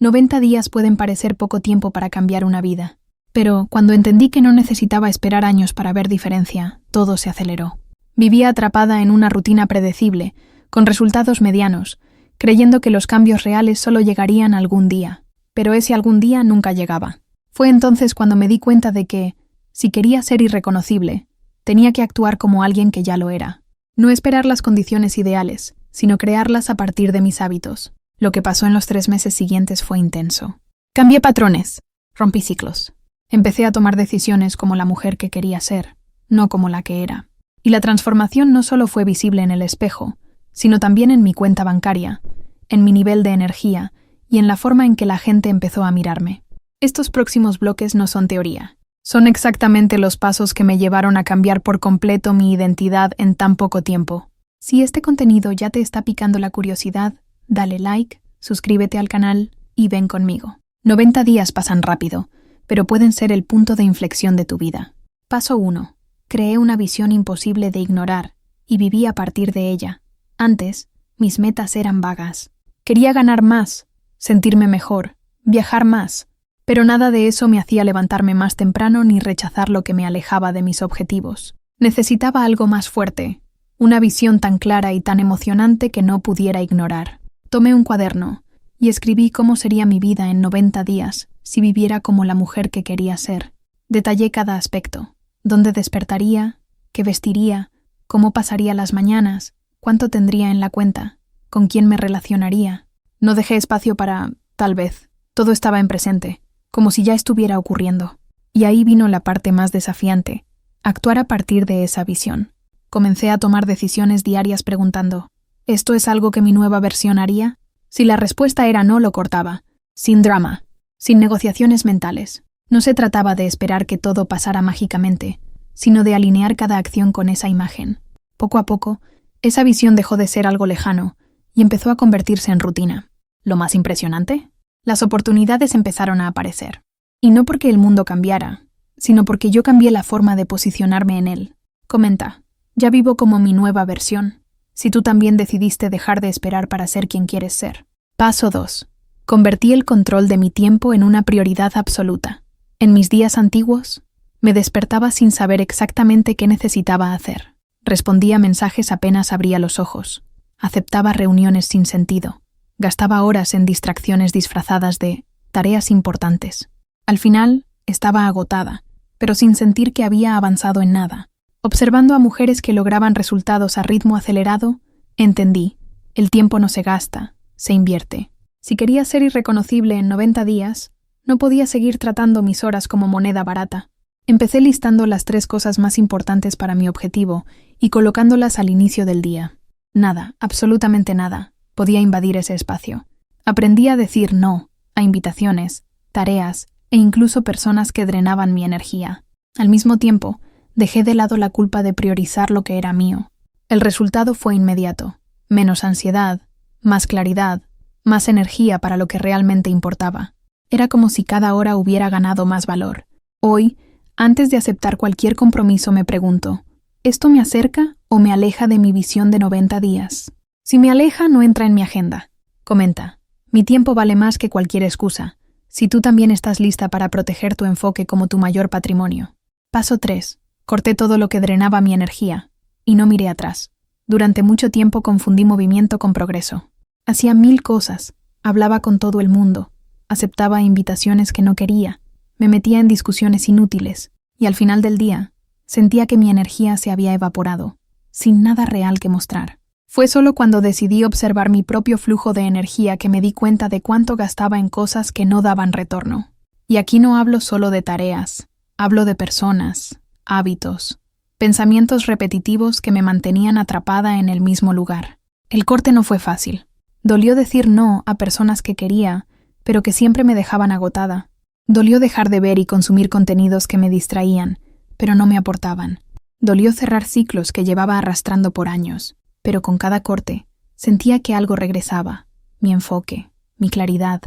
90 días pueden parecer poco tiempo para cambiar una vida. Pero cuando entendí que no necesitaba esperar años para ver diferencia, todo se aceleró. Vivía atrapada en una rutina predecible, con resultados medianos, creyendo que los cambios reales solo llegarían algún día. Pero ese algún día nunca llegaba. Fue entonces cuando me di cuenta de que, si quería ser irreconocible, tenía que actuar como alguien que ya lo era. No esperar las condiciones ideales, sino crearlas a partir de mis hábitos. Lo que pasó en los 3 meses siguientes fue intenso. Cambié patrones, rompí ciclos. Empecé a tomar decisiones como la mujer que quería ser, no como la que era. Y la transformación no solo fue visible en el espejo, sino también en mi cuenta bancaria, en mi nivel de energía y en la forma en que la gente empezó a mirarme. Estos próximos bloques no son teoría. Son exactamente los pasos que me llevaron a cambiar por completo mi identidad en tan poco tiempo. Si este contenido ya te está picando la curiosidad, dale like, suscríbete al canal y ven conmigo. 90 días pasan rápido, pero pueden ser el punto de inflexión de tu vida. Paso 1. Creé una visión imposible de ignorar y viví a partir de ella. Antes, mis metas eran vagas. Quería ganar más, sentirme mejor, viajar más, pero nada de eso me hacía levantarme más temprano ni rechazar lo que me alejaba de mis objetivos. Necesitaba algo más fuerte, una visión tan clara y tan emocionante que no pudiera ignorar. Tomé un cuaderno y escribí cómo sería mi vida en 90 días si viviera como la mujer que quería ser. Detallé cada aspecto, dónde despertaría, qué vestiría, cómo pasaría las mañanas, cuánto tendría en la cuenta, con quién me relacionaría. No dejé espacio para, tal vez. Todo estaba en presente, como si ya estuviera ocurriendo. Y ahí vino la parte más desafiante, actuar a partir de esa visión. Comencé a tomar decisiones diarias preguntando, ¿esto es algo que mi nueva versión haría? Si la respuesta era no, lo cortaba, sin drama, sin negociaciones mentales. No se trataba de esperar que todo pasara mágicamente, sino de alinear cada acción con esa imagen. Poco a poco, esa visión dejó de ser algo lejano y empezó a convertirse en rutina. ¿Lo más impresionante? Las oportunidades empezaron a aparecer. Y no porque el mundo cambiara, sino porque yo cambié la forma de posicionarme en él. Comenta, ya vivo como mi nueva versión. Si tú también decidiste dejar de esperar para ser quien quieres ser. Paso 2. Convertí el control de mi tiempo en una prioridad absoluta. En mis días antiguos, me despertaba sin saber exactamente qué necesitaba hacer. Respondía mensajes apenas abría los ojos. Aceptaba reuniones sin sentido. Gastaba horas en distracciones disfrazadas de tareas importantes. Al final, estaba agotada, pero sin sentir que había avanzado en nada. Observando a mujeres que lograban resultados a ritmo acelerado, entendí, el tiempo no se gasta, se invierte. Si quería ser irreconocible en 90 días, no podía seguir tratando mis horas como moneda barata. Empecé listando las 3 cosas más importantes para mi objetivo y colocándolas al inicio del día. Nada, absolutamente nada, podía invadir ese espacio. Aprendí a decir no a invitaciones, tareas e incluso personas que drenaban mi energía. Al mismo tiempo, dejé de lado la culpa de priorizar lo que era mío. El resultado fue inmediato. Menos ansiedad, más claridad, más energía para lo que realmente importaba. Era como si cada hora hubiera ganado más valor. Hoy, antes de aceptar cualquier compromiso, me pregunto, ¿esto me acerca o me aleja de mi visión de 90 días? Si me aleja, no entra en mi agenda. Comenta, mi tiempo vale más que cualquier excusa. Si tú también estás lista para proteger tu enfoque como tu mayor patrimonio. Paso 3. Corté todo lo que drenaba mi energía, y no miré atrás. Durante mucho tiempo confundí movimiento con progreso. Hacía 1000 cosas, hablaba con todo el mundo, aceptaba invitaciones que no quería, me metía en discusiones inútiles, y al final del día, sentía que mi energía se había evaporado, sin nada real que mostrar. Fue solo cuando decidí observar mi propio flujo de energía que me di cuenta de cuánto gastaba en cosas que no daban retorno. Y aquí no hablo solo de tareas, hablo de personas, hábitos, pensamientos repetitivos que me mantenían atrapada en el mismo lugar. El corte no fue fácil. Dolió decir no a personas que quería, pero que siempre me dejaban agotada. Dolió dejar de ver y consumir contenidos que me distraían, pero no me aportaban. Dolió cerrar ciclos que llevaba arrastrando por años, pero con cada corte sentía que algo regresaba, mi enfoque, mi claridad,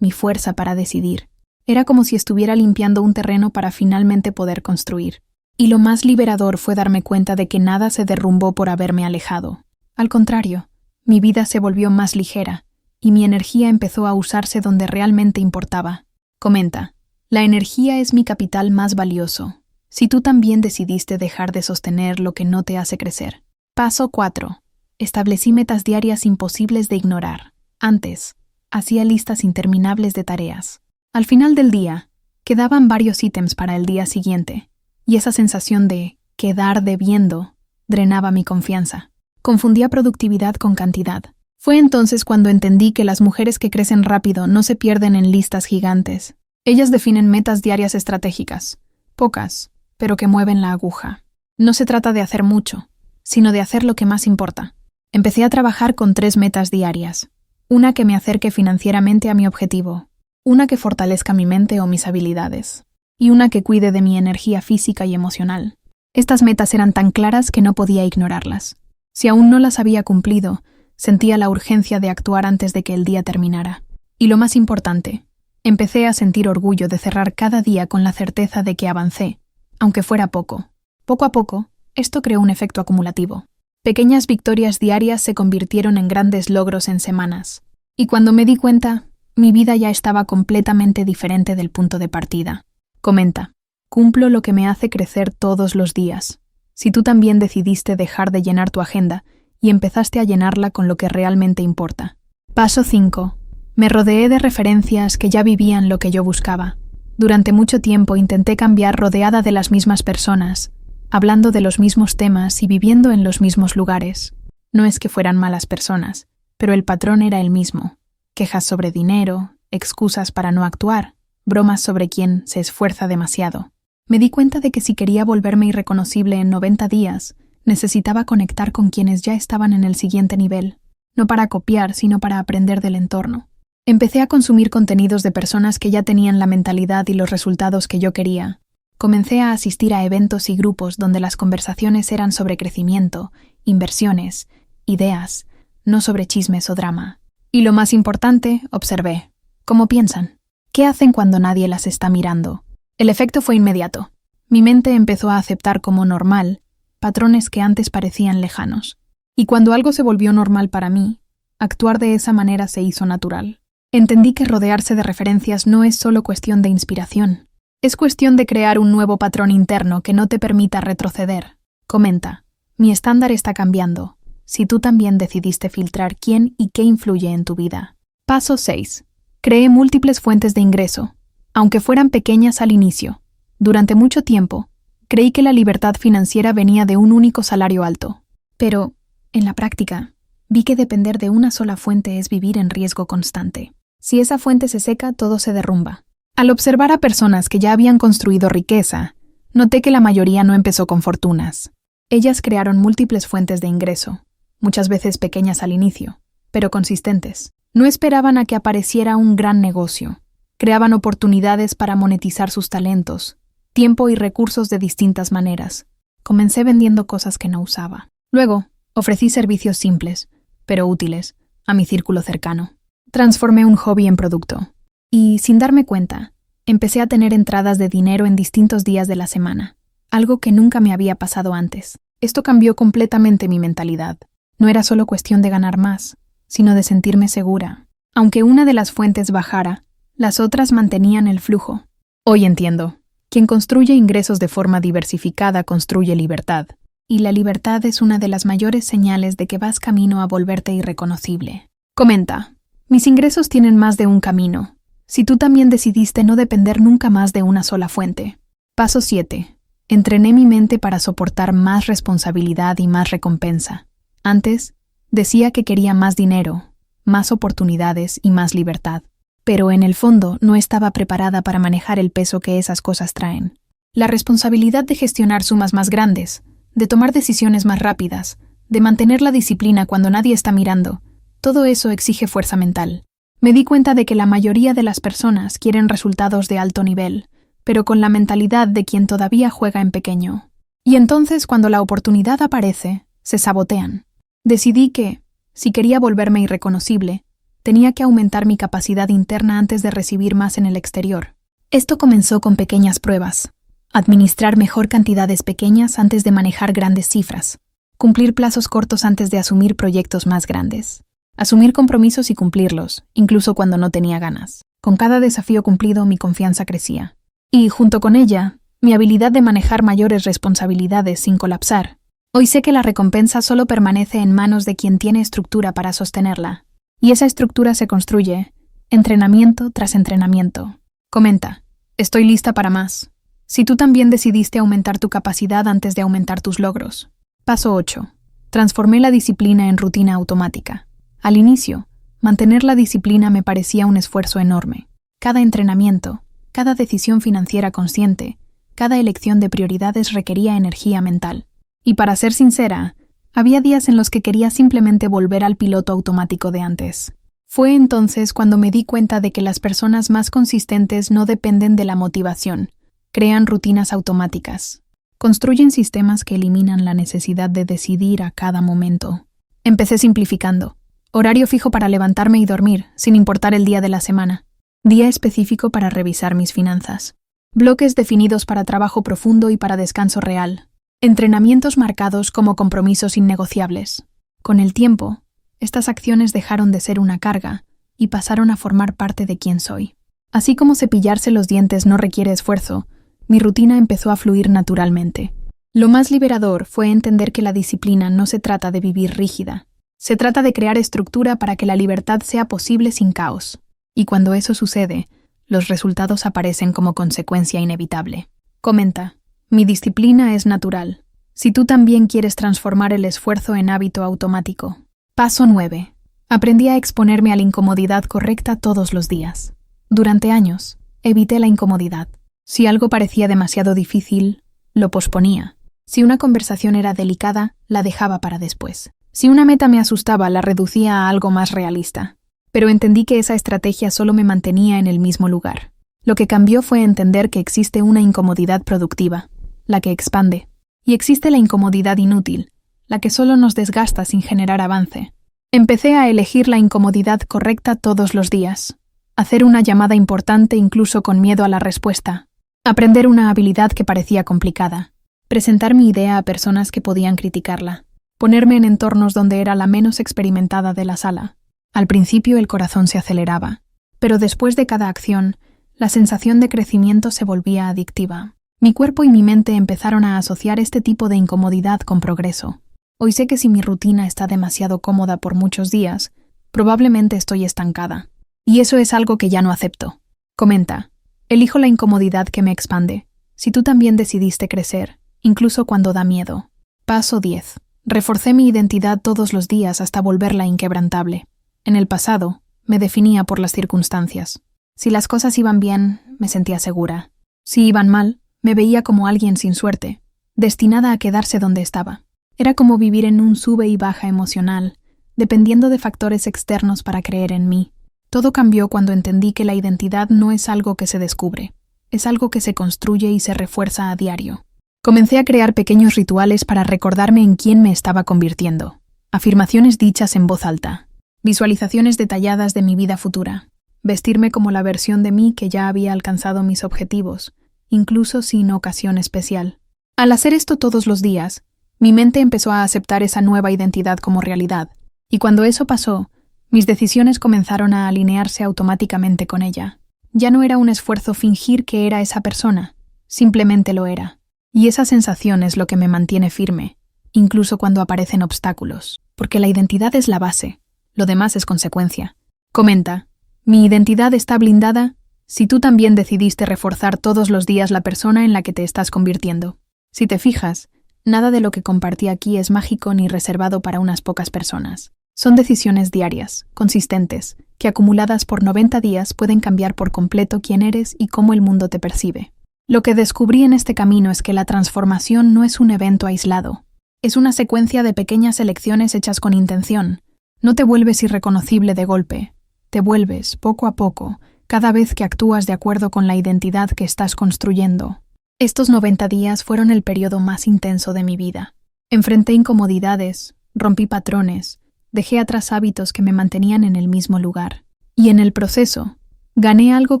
mi fuerza para decidir. Era como si estuviera limpiando un terreno para finalmente poder construir. Y lo más liberador fue darme cuenta de que nada se derrumbó por haberme alejado. Al contrario, mi vida se volvió más ligera, y mi energía empezó a usarse donde realmente importaba. Comenta: la energía es mi capital más valioso. Si tú también decidiste dejar de sostener lo que no te hace crecer. Paso 4. Establecí metas diarias imposibles de ignorar. Antes, hacía listas interminables de tareas. Al final del día, quedaban varios ítems para el día siguiente, y esa sensación de quedar debiendo drenaba mi confianza. Confundía productividad con cantidad. Fue entonces cuando entendí que las mujeres que crecen rápido no se pierden en listas gigantes. Ellas definen metas diarias estratégicas, pocas, pero que mueven la aguja. No se trata de hacer mucho, sino de hacer lo que más importa. Empecé a trabajar con 3 metas diarias. Una que me acerque financieramente a mi objetivo, una que fortalezca mi mente o mis habilidades, y una que cuide de mi energía física y emocional. Estas metas eran tan claras que no podía ignorarlas. Si aún no las había cumplido, sentía la urgencia de actuar antes de que el día terminara. Y lo más importante, empecé a sentir orgullo de cerrar cada día con la certeza de que avancé, aunque fuera poco. Poco a poco, esto creó un efecto acumulativo. Pequeñas victorias diarias se convirtieron en grandes logros en semanas. Y cuando me di cuenta, mi vida ya estaba completamente diferente del punto de partida. Comenta: cumplo lo que me hace crecer todos los días. Si tú también decidiste dejar de llenar tu agenda y empezaste a llenarla con lo que realmente importa. Paso 5. Me rodeé de referencias que ya vivían lo que yo buscaba. Durante mucho tiempo intenté cambiar rodeada de las mismas personas, hablando de los mismos temas y viviendo en los mismos lugares. No es que fueran malas personas, pero el patrón era el mismo. Quejas sobre dinero, excusas para no actuar, bromas sobre quien se esfuerza demasiado. Me di cuenta de que si quería volverme irreconocible en 90 días, necesitaba conectar con quienes ya estaban en el siguiente nivel, no para copiar, sino para aprender del entorno. Empecé a consumir contenidos de personas que ya tenían la mentalidad y los resultados que yo quería. Comencé a asistir a eventos y grupos donde las conversaciones eran sobre crecimiento, inversiones, ideas, no sobre chismes o drama. Y lo más importante, observé: ¿cómo piensan? ¿Qué hacen cuando nadie las está mirando? El efecto fue inmediato. Mi mente empezó a aceptar como normal patrones que antes parecían lejanos. Y cuando algo se volvió normal para mí, actuar de esa manera se hizo natural. Entendí que rodearse de referencias no es solo cuestión de inspiración. Es cuestión de crear un nuevo patrón interno que no te permita retroceder. Comenta: mi estándar está cambiando. Si tú también decidiste filtrar quién y qué influye en tu vida. Paso 6. Creé múltiples fuentes de ingreso, aunque fueran pequeñas al inicio. Durante mucho tiempo, creí que la libertad financiera venía de un único salario alto. Pero, en la práctica, vi que depender de una sola fuente es vivir en riesgo constante. Si esa fuente se seca, todo se derrumba. Al observar a personas que ya habían construido riqueza, noté que la mayoría no empezó con fortunas. Ellas crearon múltiples fuentes de ingreso, muchas veces pequeñas al inicio, pero consistentes. No esperaban a que apareciera un gran negocio. Creaban oportunidades para monetizar sus talentos, tiempo y recursos de distintas maneras. Comencé vendiendo cosas que no usaba. Luego, ofrecí servicios simples, pero útiles, a mi círculo cercano. Transformé un hobby en producto. Y, sin darme cuenta, empecé a tener entradas de dinero en distintos días de la semana, algo que nunca me había pasado antes. Esto cambió completamente mi mentalidad. No era solo cuestión de ganar más, sino de sentirme segura. Aunque una de las fuentes bajara, las otras mantenían el flujo. Hoy entiendo: quien construye ingresos de forma diversificada construye libertad. Y la libertad es una de las mayores señales de que vas camino a volverte irreconocible. Comenta: mis ingresos tienen más de un camino. Si tú también decidiste no depender nunca más de una sola fuente. Paso 7. Entrené mi mente para soportar más responsabilidad y más recompensa. Antes, decía que quería más dinero, más oportunidades y más libertad. Pero en el fondo no estaba preparada para manejar el peso que esas cosas traen. La responsabilidad de gestionar sumas más grandes, de tomar decisiones más rápidas, de mantener la disciplina cuando nadie está mirando, todo eso exige fuerza mental. Me di cuenta de que la mayoría de las personas quieren resultados de alto nivel, pero con la mentalidad de quien todavía juega en pequeño. Y entonces, cuando la oportunidad aparece, se sabotean. Decidí que, si quería volverme irreconocible, tenía que aumentar mi capacidad interna antes de recibir más en el exterior. Esto comenzó con pequeñas pruebas. Administrar mejor cantidades pequeñas antes de manejar grandes cifras. Cumplir plazos cortos antes de asumir proyectos más grandes. Asumir compromisos y cumplirlos, incluso cuando no tenía ganas. Con cada desafío cumplido, mi confianza crecía. Y, junto con ella, mi habilidad de manejar mayores responsabilidades sin colapsar. Hoy sé que la recompensa solo permanece en manos de quien tiene estructura para sostenerla. Y esa estructura se construye, entrenamiento tras entrenamiento. Comenta, estoy lista para más. Si tú también decidiste aumentar tu capacidad antes de aumentar tus logros. Paso 8. Transformé la disciplina en rutina automática. Al inicio, mantener la disciplina me parecía un esfuerzo enorme. Cada entrenamiento, cada decisión financiera consciente, cada elección de prioridades requería energía mental. Y para ser sincera, había días en los que quería simplemente volver al piloto automático de antes. Fue entonces cuando me di cuenta de que las personas más consistentes no dependen de la motivación, crean rutinas automáticas. Construyen sistemas que eliminan la necesidad de decidir a cada momento. Empecé simplificando. Horario fijo para levantarme y dormir, sin importar el día de la semana. Día específico para revisar mis finanzas. Bloques definidos para trabajo profundo y para descanso real. Entrenamientos marcados como compromisos innegociables. Con el tiempo, estas acciones dejaron de ser una carga y pasaron a formar parte de quién soy. Así como cepillarse los dientes no requiere esfuerzo, mi rutina empezó a fluir naturalmente. Lo más liberador fue entender que la disciplina no se trata de vivir rígida. Se trata de crear estructura para que la libertad sea posible sin caos. Y cuando eso sucede, los resultados aparecen como consecuencia inevitable. Comenta, mi disciplina es natural. Si tú también quieres transformar el esfuerzo en hábito automático. Paso 9. Aprendí a exponerme a la incomodidad correcta todos los días. Durante años, evité la incomodidad. Si algo parecía demasiado difícil, lo posponía. Si una conversación era delicada, la dejaba para después. Si una meta me asustaba, la reducía a algo más realista. Pero entendí que esa estrategia solo me mantenía en el mismo lugar. Lo que cambió fue entender que existe una incomodidad productiva, la que expande, y existe la incomodidad inútil, la que solo nos desgasta sin generar avance. Empecé a elegir la incomodidad correcta todos los días. Hacer una llamada importante incluso con miedo a la respuesta. Aprender una habilidad que parecía complicada. Presentar mi idea a personas que podían criticarla. Ponerme en entornos donde era la menos experimentada de la sala. Al principio el corazón se aceleraba, pero después de cada acción, la sensación de crecimiento se volvía adictiva. Mi cuerpo y mi mente empezaron a asociar este tipo de incomodidad con progreso. Hoy sé que si mi rutina está demasiado cómoda por muchos días, probablemente estoy estancada. Y eso es algo que ya no acepto. Comenta, elijo la incomodidad que me expande. Si tú también decidiste crecer, incluso cuando da miedo. Paso 10. Reforcé mi identidad todos los días hasta volverla inquebrantable. En el pasado, me definía por las circunstancias. Si las cosas iban bien, me sentía segura. Si iban mal, me veía como alguien sin suerte, destinada a quedarse donde estaba. Era como vivir en un sube y baja emocional, dependiendo de factores externos para creer en mí. Todo cambió cuando entendí que la identidad no es algo que se descubre, es algo que se construye y se refuerza a diario. Comencé a crear pequeños rituales para recordarme en quién me estaba convirtiendo. Afirmaciones dichas en voz alta. Visualizaciones detalladas de mi vida futura. Vestirme como la versión de mí que ya había alcanzado mis objetivos, incluso sin ocasión especial. Al hacer esto todos los días, mi mente empezó a aceptar esa nueva identidad como realidad, y cuando eso pasó, mis decisiones comenzaron a alinearse automáticamente con ella. Ya no era un esfuerzo fingir que era esa persona, simplemente lo era. Y esa sensación es lo que me mantiene firme, incluso cuando aparecen obstáculos, porque la identidad es la base, lo demás es consecuencia. Comenta, ¿mi identidad está blindada? Si tú también decidiste reforzar todos los días la persona en la que te estás convirtiendo. Si te fijas, nada de lo que compartí aquí es mágico ni reservado para unas pocas personas. Son decisiones diarias, consistentes, que acumuladas por 90 días pueden cambiar por completo quién eres y cómo el mundo te percibe. Lo que descubrí en este camino es que la transformación no es un evento aislado. Es una secuencia de pequeñas elecciones hechas con intención. No te vuelves irreconocible de golpe. Te vuelves, poco a poco, cada vez que actúas de acuerdo con la identidad que estás construyendo. Estos 90 días fueron el periodo más intenso de mi vida. Enfrenté incomodidades, rompí patrones, dejé atrás hábitos que me mantenían en el mismo lugar. Y en el proceso, gané algo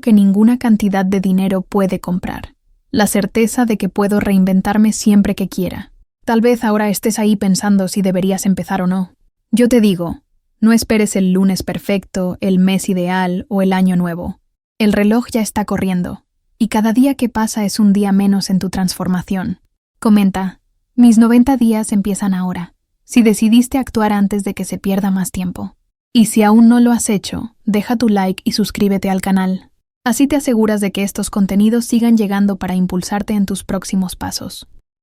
que ninguna cantidad de dinero puede comprar. La certeza de que puedo reinventarme siempre que quiera. Tal vez ahora estés ahí pensando si deberías empezar o no. Yo te digo, No esperes el lunes perfecto, el mes ideal o el año nuevo. El reloj ya está corriendo, y cada día que pasa es un día menos en tu transformación. Comenta: mis 90 días empiezan ahora, si decidiste actuar antes de que se pierda más tiempo. Y si aún no lo has hecho, deja tu like y suscríbete al canal. Así te aseguras de que estos contenidos sigan llegando para impulsarte en tus próximos pasos.